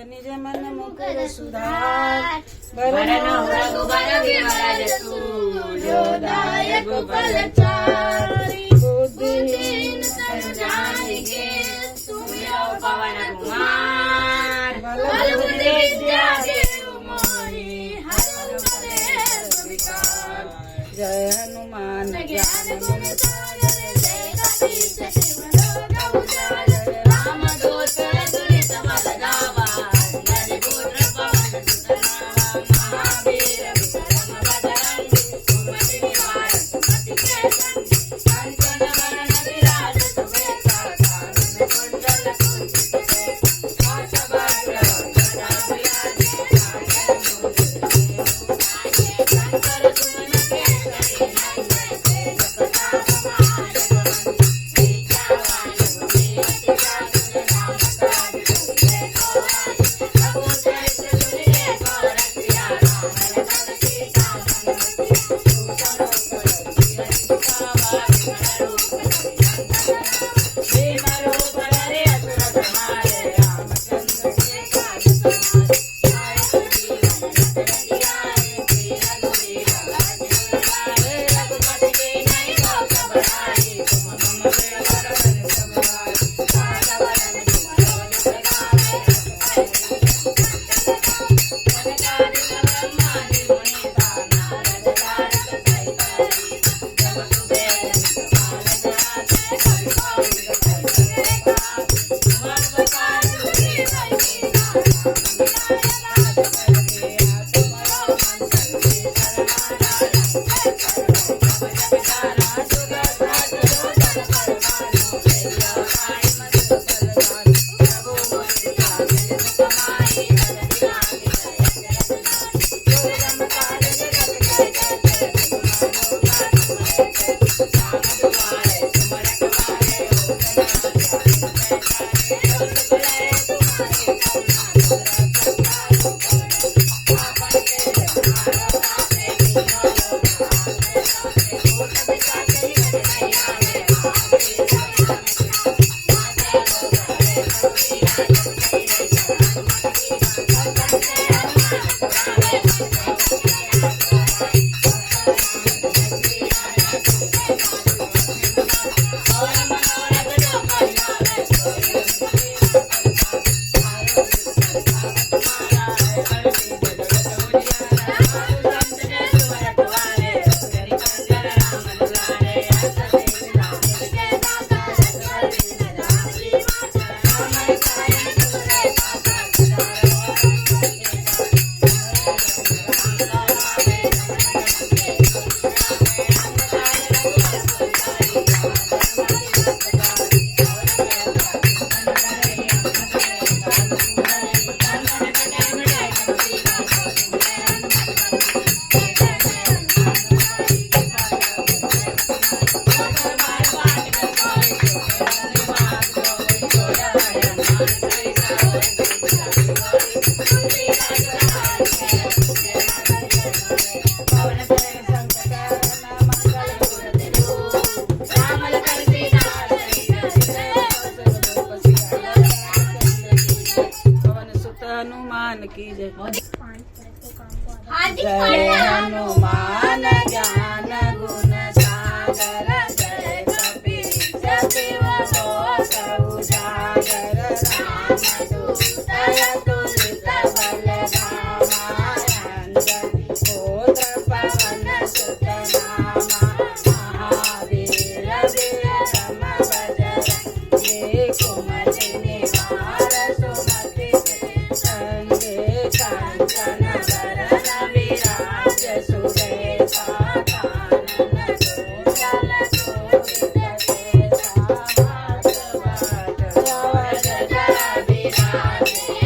निज मन मुकुर सुधार वरनो रघुबर विमल जसु जोदायक फलचारि बुद्धिहीन तनु जानिके सुमिरो पवन कुमार बल बुद्धि विद्या देहु मोहि हरहु कलेश विकार। जय हनुमान ज्ञान गुण सागर जय कपीश तिहुँ लोक रामदूत तुलित बल गावा अंजनी पुत्र पवन सुत नामा। महावीर विक्रम बजरंगी सुमति निवार सुमति के संगी कंचन वरण विराज सुबेसा कानन कुंडल कुंचित केसा हाथ वज्र गदा विराजे कांचन मूषिके शंकर सुमन केसरी नंदन तेज प्रताप महाजगवंदन विद्यावान गुणी अति चातुर राम काज तुझे को आए प्रभु चरित्र सुनिए को रसिया राम लखन सीता मन बसिया सूचन भीम रूप धरे असुर संहारे रामचंद्र के काज समारे आए जीवन रत रंगियाए श्री रघुवीर राज दुलारे रघुपति के नहीं को सबराई तुम मम प्रिय भरत समाई काल वरन तुम रोज गावे जनकादि ब्रह्मादि मुनीसा नारद तारक सहित हरिसा जब कुबेर निकमाल जाते कवि कौशिक कहि भगवतार तुझे भय कीना राम मिलाय लाज कर तुमरो मंत्र में शरणारा जय करो प्रभ जगतारा जुग साथ जोतन परवानो भैया आई मत बलदान प्रभु मुनिया जन्म कमाई तन दिलांगी जय जगत दुर्गम काल जगत के जय तुम लोका तुम राम दुआरे तुम रखवारे हो जना ध्यान पहचाने दोष बुलाए तुम्हारी करुणा तुम रखता हो आपन तेज तुम्हारो आपे तीनों लोक आपे आपे भूत पिशाच निकट नहीं आवे महावीर जब नाम माते लोग हरे रघुवीरा जब तेरे चरण मन कीना सब करते हनुमान पुराणे मन को वसिया सोहाई और मनोरथ जो कोई लावे सोई सुखी आरो संसार तुम्हारा है कलगी जगत उजियारा साधु संत के तुम रखवारे असुरी कंजर राम दुलारे हंस देख राम के दाता रघुवर बिन जाहि माता राम कायन तुझे पासा सदा रहो पवन सुत हनुमान की जय। जय हनुमान ज्ञान गुण सागर जय कपीश तिहुँ लोक उजागर रामदूत तुलित बल धामा अंजनी पुत्र पवन सुत नामा। महावीर विक्रम बजरंगी कुमति निवार सुमति के संगी कंचन वरण विराज सुबेसा कानन कुंडल कुंचित केसा हाथ वज्र गदा विराजे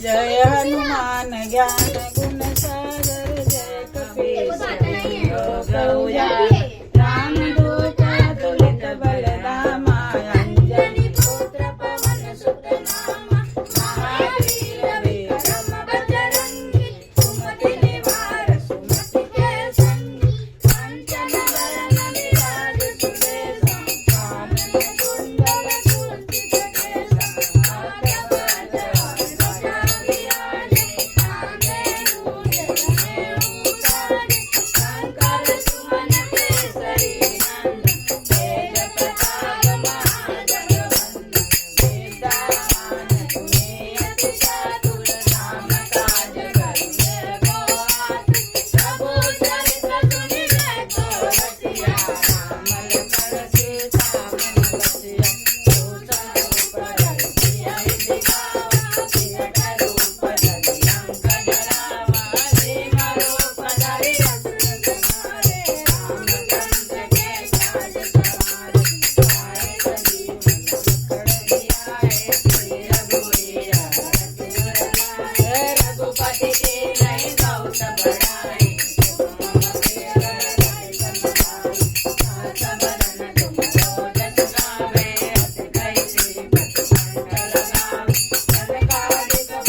जय हनुमान ज्ञान गुण सागर जय कपीस लोक उजागर राम दूत अतुलित बलधामा अंजनी पुत्र पवन सुत नामा महावीर विक्रम बजरंगी सुमति निवार सुमति के संगी कंचन वरण विराज सुबेसा कानन कुंडल कुर्चित केसा हाथ वज्र ध्वजा विराजे कांधे मूंज जनेऊ तारे शंकर सुमन केसरी नंदन तेज प्रताप महाजगवंदन विद्यावान गुणी अति चातुर नाम काज करिबे को आतुर प्रभु चरित सुनिबे को रसिया राम लखन सीता मन बसिया सूचन रूप धरि सियहि दिखावा सियहि रूप धरि लंक जरावा सिंह रूप धरि असुर संहारे रामचंद्र के काज सवारे आए संजीवन लखन जियाए श्री रघुवीर हरषि उर लाए रघुपति के नहीं बहुत बड़ाई तुम मम प्रिय भरत समाई आस बरन तुम रो जस गावे अति कई श्रीपति कंठ लगावे सनकादिक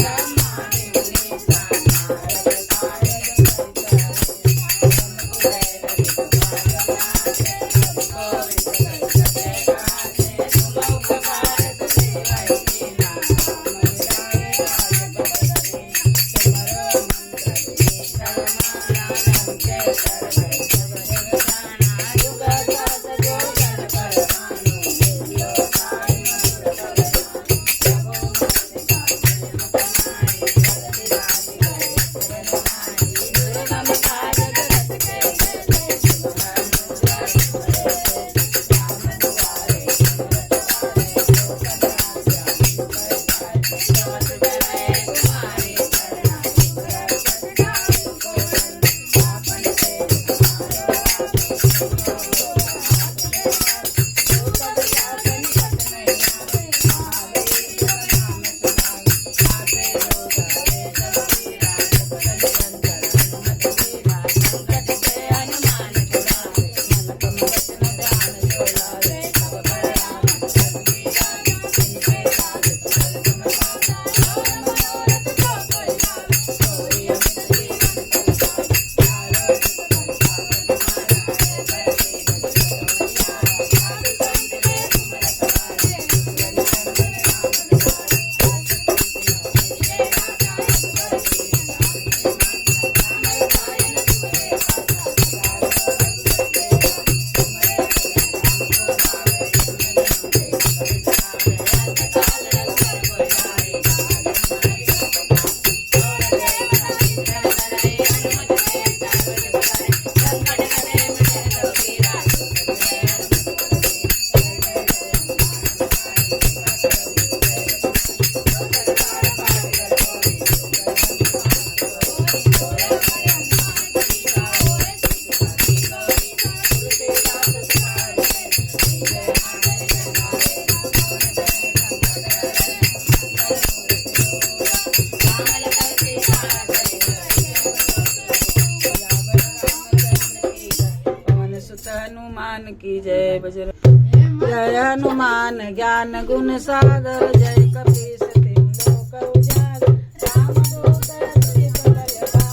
पवन सुत हनुमान की जय बजरंग जय हनुमान ज्ञान गुण सागर जय कपीस तिम लोक उजागर राम दूत अतुलित बलधामा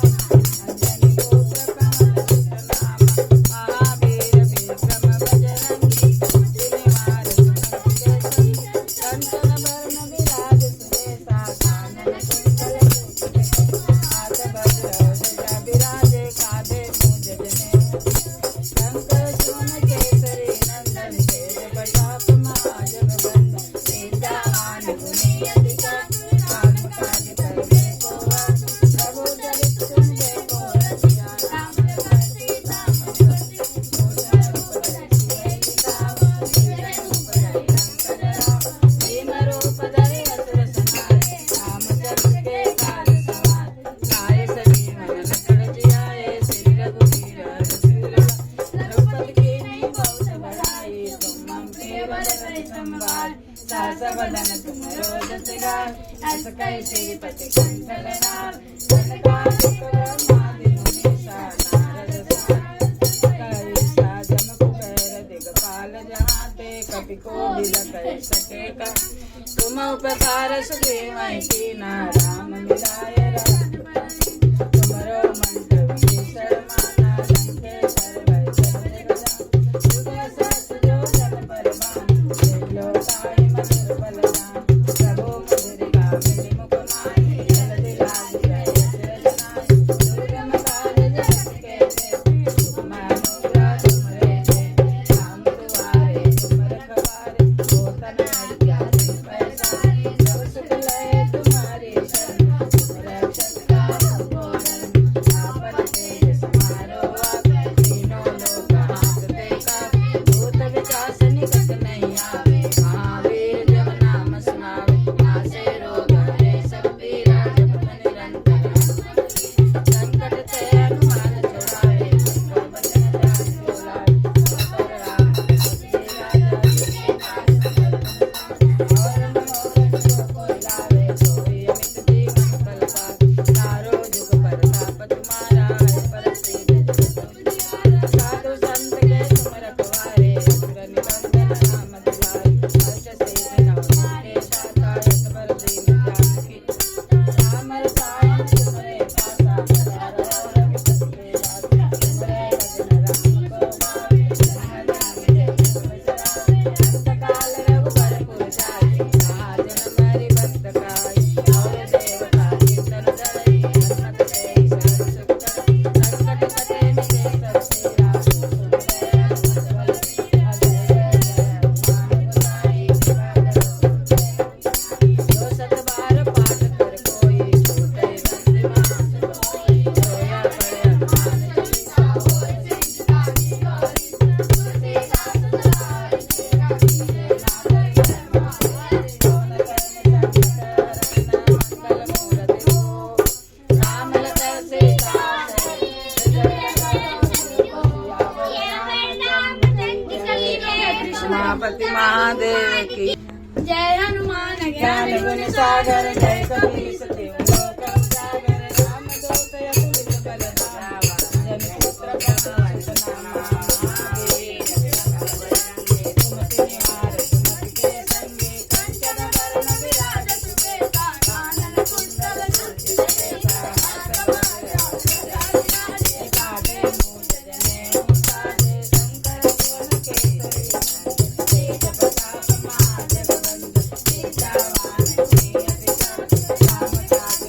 अंजनी पुत्र पवन सुत नामा महावीर विक्रम बजरंगी कुमति निवार सुमति के संगी कंचन वरण विराज सुबेसा कानन कुंडल कुंचित हाथ वज्र ध्वजा विराजे कांधे मूंज जनेऊ शंकर सुमन केसरी नंदन तेज प्रताप महाजगवंदन विद्यावान अस कैसे पति कंठल नार कनकादिक ब्रह्मादि मुनीसा नारद कैसा जम कुबेर दिगपाल जहाँ ते कपि कोटि कह सके का तुम उपकार सुग्रीव कीना राम मिलाय तुमरो मंत्र विभीषण माना लंकेश्वर भय सब जग जान युग सहस्र जो जन पर बान त्रिलोकाहि मधुर बलदान प्रभु मधुरिका मिलि मुख माहि जलधि लाज जय जनाहि दुर्गम काज जगत के देव सुगम अनुग्रह तुमरे है राम दुआरे तुम रखवारे होतन अज्ञा तुम पैसारे सब सुख लय तुम्हारी शरण तुम रक्षक काहू को डरन आपन तेज समारो आप तीनों लोक हांकते कापे भूत पिशाच निकट नहीं आवे महावीर जब नाम सुनावे नासे रोग हरे सब पीरा जपत निरंतर संकट ते हनुमान छुड़ावे मन क्रम वचन ध्यान जो लावे सब पर राम तपस्वी राजा जिसके काज सकल और मनोरथ जो कोई लावे सोई अमित जीवन फल पावे चारों जुग परताप तुम्हारा है प्रसिद्ध साधु संत के तुम रखवारे असुर निकंदन नाम दुलारे हर्ष से नवनीत के दाता यशवर दीन जानकी राम रसायन तुम्हारे पासा सदा रहो रघुपति के दासा तुम्हारे भजन राम को भावे जन्म जन्म जय जय अंत काल रघुबर जाई जहाँ जन्म हरि भक्त काई और देवता कीर्तन धरई हनुमत से सर्व सुख करई संकट कटे मिटे सब तेरा सुन ले हनुमत बल बीरा जय जय जय हनुमान गोसाई जो सत बार पाठ कर कोई छूटे बंद मास कोई रोया पड़े हनुमान चालीसा होय सिद्ध कामी गौरी तुलसीदास सदारि तेरा कीजे नाथ जन्म हरे कौन करन मंगल मूर्ति हो राम लखन सीता उमापति महादेव की जय हनुमान ज्ञान गुण सागर जय कपीस तिहु लोक उजागर राम दूत अतुलित बल धामा जन पुत्र पवन सुत नामा महावीर जगत बजरंगी कुमति निहार सुमति के संगी कंचन वरण विराज सुबेसा कानन कुंडल कुंचित केसा हाथ वज्र काटे मूंज जनेऊ साजे शंकर सुवन केसरी तेज प्रताप महाजगवंदन विद्यावान श्री अति राम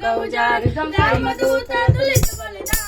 કહું જાગ રામદૂત તુલિત બલિદાન